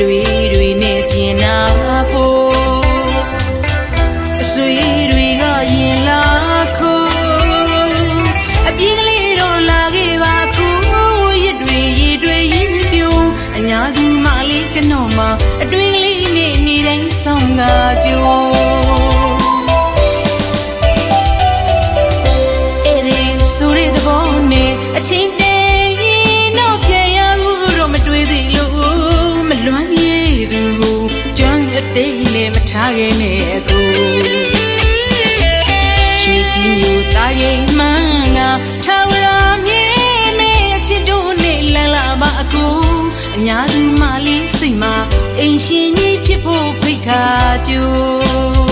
တွေ့တွေနဲ့ကျင်နာဖို့အဆွေတွေကရင်လာခိုးအပြေးကလေးတော့လာခဲ့ပါကိုရစ်တွေရည်တွေရင်းပြိုအညာသူမလေးကျွန်တော်မှာအတွင်းကလေးနဲ့နေတိုင်းဆောင်ငါကြိုးအချင်းတည်းရင်တော့ပြန်ရဘူးတော့မတွေ့သေးလို့မလွမ်းရည်သူကိုကျွမ်းအသိနဲ့မထားခဲ့နဲ့ကိုရွှေကြီးမျိုးသားရင်မှန်းကထာဝရမြဲမဲအချစ်တို့နဲ့လန်လာပါအကူအညာသူမလေးစိတ်မှာအိမ်ရှင်ကြီးဖြစ်ဖို့ဖိတ်ခါကြိုး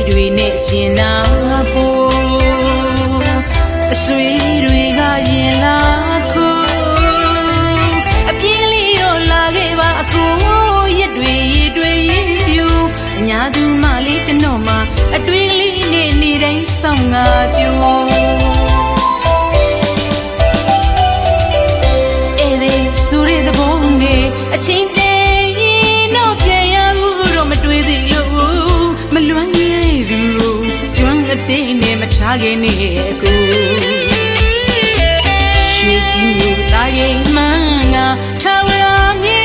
တွေနဲ့ကျင်နာဖို့အဆွေတွေကရင်လာခိုးအပြေးလေးတော့လာခဲ့ပါအကိုရစ်တွေရည်တွေရင်ပြူအညာသူမလေးကျွန်တော်မှာအတွေ့ကလေးနဲ့နေတိုင်းဆောင်ငါကြိုးအဲ့ဒီဆိုရတဲ့ဘုံနဲ့အချင်းတည်းရင်တော့ပြန်ရဘူးတော့မတွေ့သေးလို့မလွမ်းအသိနဲ့မထားခဲ့နဲ့ကိုရွှေကြီးမျိုးသားရင်မှန်းကထာဝရမြဲ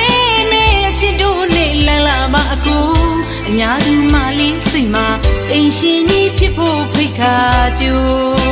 မဲအချစ်တို့နဲ့လန်လာပါအကူအညာသူမလေးစိတ်မှာအိမ်ရှင်ကြီးဖြစ်ဖို့ဖိတ်ခါကြိုး